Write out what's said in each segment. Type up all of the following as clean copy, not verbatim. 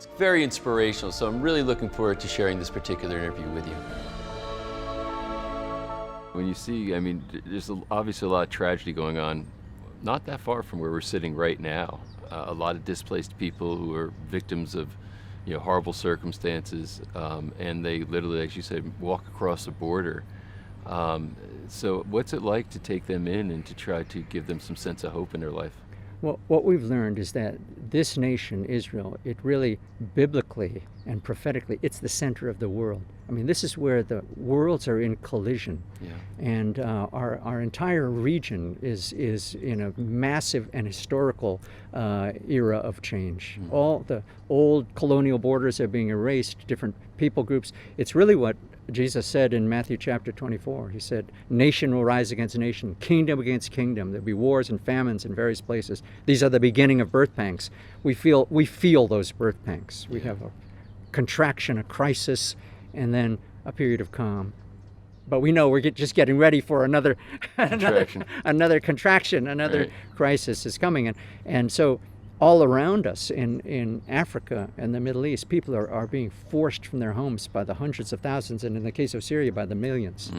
It's very inspirational, so I'm really looking forward to sharing this particular interview with you. When you see, I mean, there's obviously a lot of tragedy going on, not that far from where we're sitting right now. A lot of displaced people who are victims of, horrible circumstances, and they literally, as you said, walk across the border. So what's it like to take them in and to try to give them some sense of hope in their life? Well, what we've learned is that this nation, Israel, it really biblically and prophetically, it's the center of the world. I mean, this is where the worlds are in collision. Yeah. And our entire region is in a massive and historical era of change. Mm-hmm. All the old colonial borders are being erased, different people groups. It's really what Jesus said in Matthew chapter 24. He said, nation will rise against nation, kingdom against kingdom. There'll be wars and famines in various places. These are the beginning of birth pangs. We feel those birth pangs. We have a contraction, a crisis, and then a period of calm. But we know we're just getting ready for another contraction, another crisis is coming. And so all around us in Africa and the Middle East, people are being forced from their homes by the hundreds of thousands, and in the case of Syria, by the millions.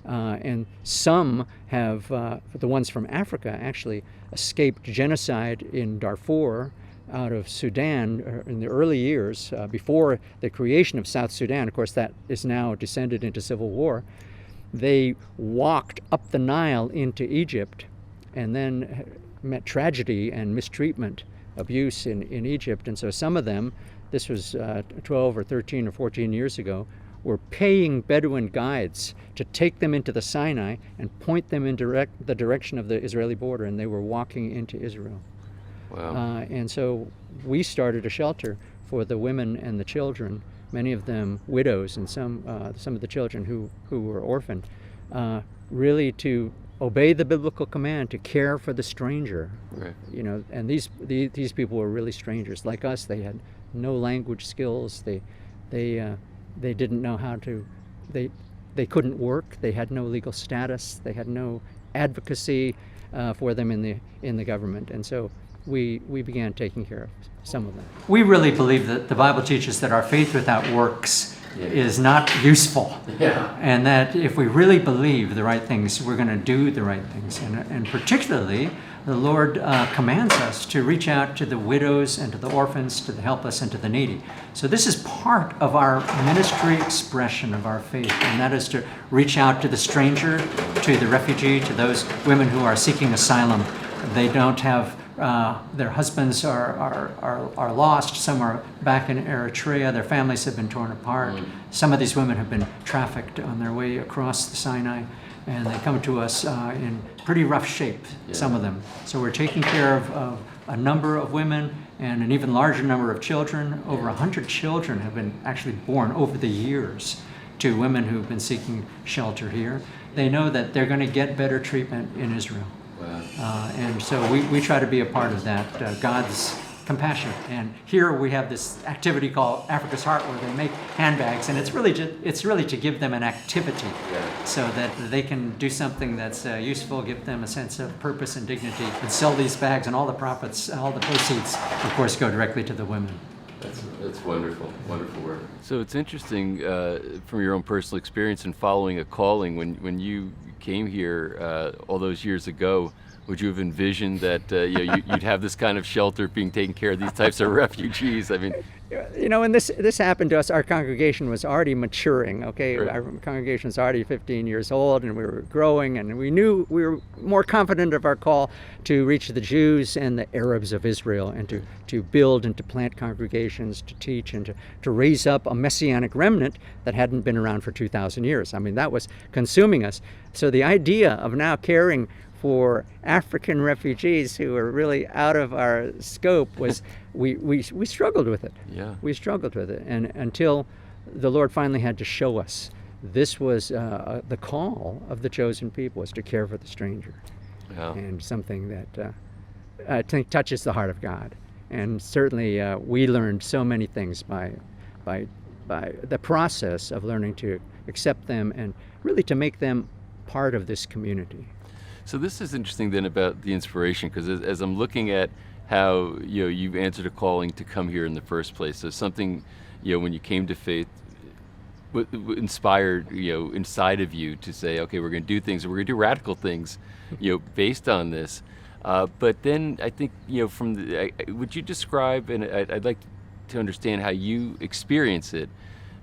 And some have, the ones from Africa, actually escaped genocide in Darfur out of Sudan in the early years, before the creation of South Sudan. Of course, that is now descended into civil war. They walked up the Nile into Egypt and then met tragedy and mistreatment, abuse in Egypt. And so some of them, this was 12 or 13 or 14 years ago, were paying Bedouin guides to take them into the Sinai and point them in the direction of the Israeli border, and they were walking into Israel. Wow. And so we started a shelter for the women and the children, many of them widows, and some of the children who were orphaned, really to obey the biblical command to care for the stranger. Right. And these people were really strangers like us. They had no language skills. They didn't know how to. They couldn't work. They had no legal status. They had no advocacy for them in the government. And so we began taking care of some of them. We really believe that the Bible teaches that our faith without works is not useful. Yeah. And that if we really believe the right things, we're going to do the right things. And particularly, the Lord commands us to reach out to the widows and to the orphans, to the helpless and to the needy. So this is part of our ministry expression of our faith, and that is to reach out to the stranger, to the refugee, to those women who are seeking asylum. They don't have their husbands are lost. Some are back in Eritrea. Their families have been torn apart. Some of these women have been trafficked on their way across the Sinai, and they come to us in pretty rough shape, some of them. So we're taking care of a number of women and an even larger number of children. Over 100 children have been actually born over the years to women who've been seeking shelter here. They know that they're going to get better treatment in Israel. Wow. And so we try to be a part of that, God's compassion. And here we have this activity called Africa's Heart, where they make handbags, and it's really to give them an activity, so that they can do something that's useful, give them a sense of purpose and dignity, and sell these bags, and all the profits, all the proceeds, of course, go directly to the women. That's wonderful work. So it's interesting from your own personal experience in following a calling. When you came here all those years ago, would you have envisioned that you'd have this kind of shelter being taken care of these types of refugees? I mean, when this happened to us, our congregation was already maturing. Okay, right. Our congregation was already 15 years old, and we were growing, and we knew we were more confident of our call to reach the Jews and the Arabs of Israel, and to build and to plant congregations, to teach, and to raise up a messianic remnant that hadn't been around for 2,000 years. I mean, that was consuming us. So the idea of now caring for African refugees who were really out of our scope was, we struggled with it. Yeah. We struggled with it, and until the Lord finally had to show us this was the call of the chosen people, was to care for the stranger. Yeah. And something that I think touches the heart of God. And certainly we learned so many things by the process of learning to accept them and really to make them part of this community. So this is interesting then about the inspiration, because as I'm looking at how you've answered a calling to come here in the first place. So something when you came to faith inspired inside of you to say, okay, we're going to do things, and we're going to do radical things based on this. But then I think from would you describe, and I'd like to understand how you experience it,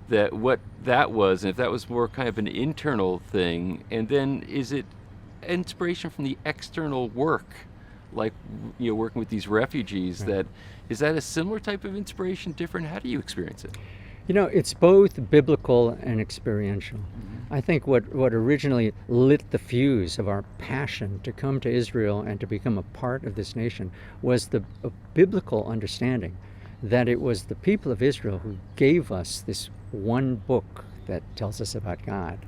that what that was, and if that was more kind of an internal thing, and then is it inspiration from the external work, like working with these refugees? Right. Is that a similar type of inspiration, different? How do you experience it? It's both biblical and experiential. I think what originally lit the fuse of our passion to come to Israel and to become a part of this nation was a biblical understanding that it was the people of Israel who gave us this one book that tells us about God.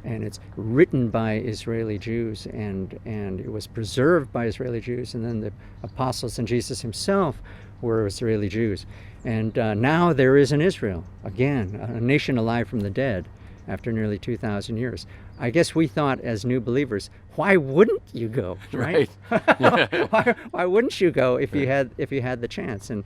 And it's written by Israeli Jews, and it was preserved by Israeli Jews, and then the apostles and Jesus himself were Israeli Jews. And now there is an Israel, again, a nation alive from the dead after nearly 2,000 years. I guess we thought as new believers, why wouldn't you go, right? why wouldn't you go if you had the chance? And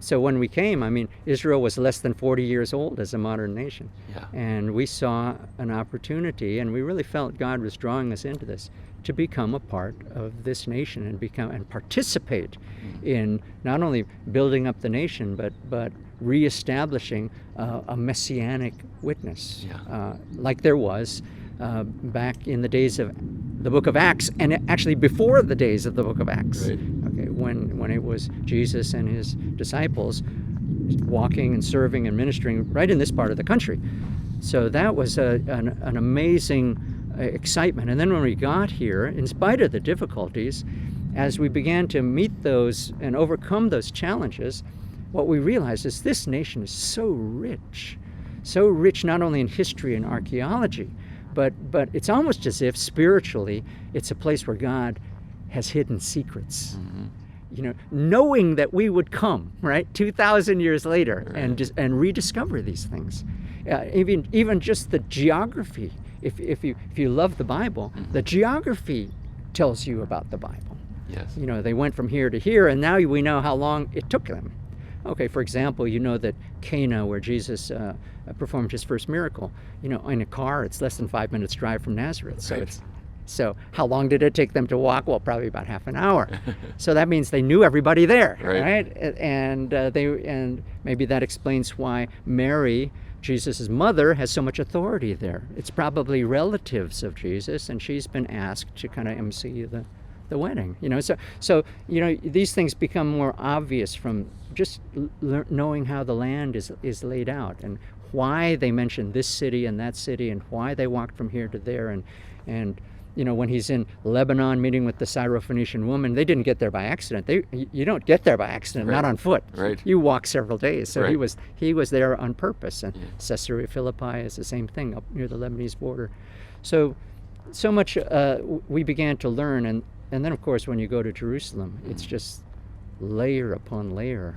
so when we came, Israel was less than 40 years old as a modern nation. Yeah. And we saw an opportunity, and we really felt God was drawing us into this, to become a part of this nation and participate in not only building up the nation, but reestablishing a messianic witness, like there was back in the days of the book of Acts, and actually before the days of the book of Acts. Right. Okay, when it was Jesus and his disciples walking and serving and ministering right in this part of the country. So that was an amazing excitement. And then when we got here, in spite of the difficulties, as we began to meet those and overcome those challenges, what we realized is this nation is so rich not only in history and archaeology, but it's almost as if spiritually it's a place where God has hidden secrets. Knowing that we would come, right, 2,000 years later, Right. and rediscover these things. Even just the geography. If you love the Bible, the geography tells you about the Bible. Yes. They went from here to here, and now we know how long it took them. Okay, for example, that Cana, where Jesus performed his first miracle, in a car, it's less than 5 minutes drive from Nazareth. So how long did it take them to walk? Well, probably about half an hour. So that means they knew everybody there, right? And maybe that explains why Mary, Jesus' mother, has so much authority there. It's probably relatives of Jesus, and she's been asked to kind of MC the wedding. So these things become more obvious from just knowing how the land is laid out, and why they mention this city and that city, and why they walked from here to there, and when he's in Lebanon meeting with the Syrophoenician woman, they didn't get there by accident. You don't get there by accident, Right. Not on foot. Right. You walk several days. So Right. he was there on purpose. And Caesarea Philippi is the same thing up near the Lebanese border. So much we began to learn, and then of course when you go to Jerusalem, it's just layer upon layer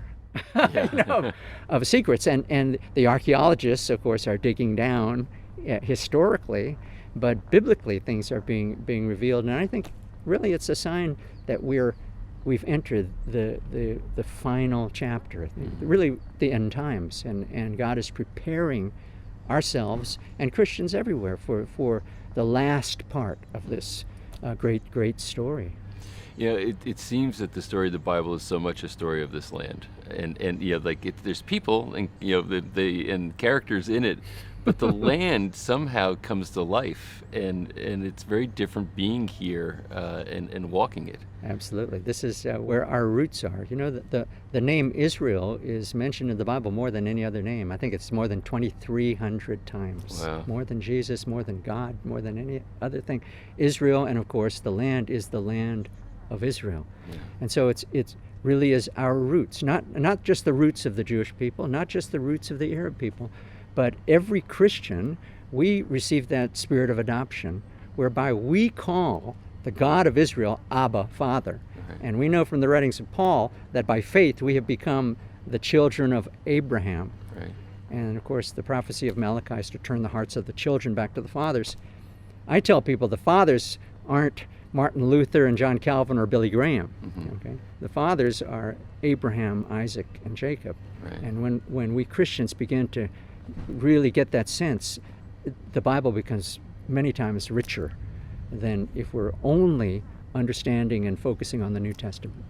of secrets, and the archaeologists, of course, are digging down historically. But biblically, things are being revealed, and I think really it's a sign that we've entered the final chapter, really the end times, and God is preparing ourselves and Christians everywhere for the last part of this great story. It seems that the story of the Bible is so much a story of this land, and there's people and and characters in it, but the land somehow comes to life, and it's very different being here and walking it. Absolutely. This is where our roots are. The name Israel is mentioned in the Bible more than any other name. I think it's more than 2,300 times. Wow. More than Jesus, more than God, more than any other thing. Israel, and of course the land is the land of Israel. Yeah. And so it's really is our roots, not just the roots of the Jewish people, not just the roots of the Arab people, but every Christian, we receive that spirit of adoption, whereby we call the God of Israel Abba, Father. Right. And we know from the writings of Paul that by faith we have become the children of Abraham. Right. And of course the prophecy of Malachi is to turn the hearts of the children back to the fathers. I tell people the fathers aren't Martin Luther and John Calvin or Billy Graham. Okay? The fathers are Abraham, Isaac, and Jacob. Right. And when we Christians begin to really get that sense, the Bible becomes many times richer than if we're only understanding and focusing on the New Testament.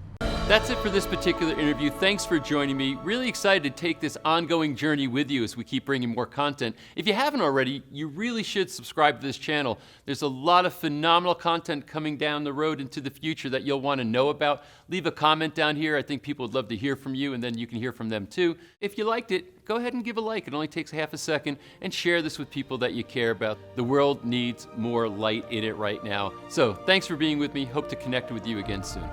That's it for this particular interview. Thanks for joining me. Really excited to take this ongoing journey with you as we keep bringing more content. If you haven't already, you really should subscribe to this channel. There's a lot of phenomenal content coming down the road into the future that you'll want to know about. Leave a comment down here. I think people would love to hear from you, and then you can hear from them too. If you liked it, go ahead and give a like. It only takes half a second, and share this with people that you care about. The world needs more light in it right now. So thanks for being with me. Hope to connect with you again soon.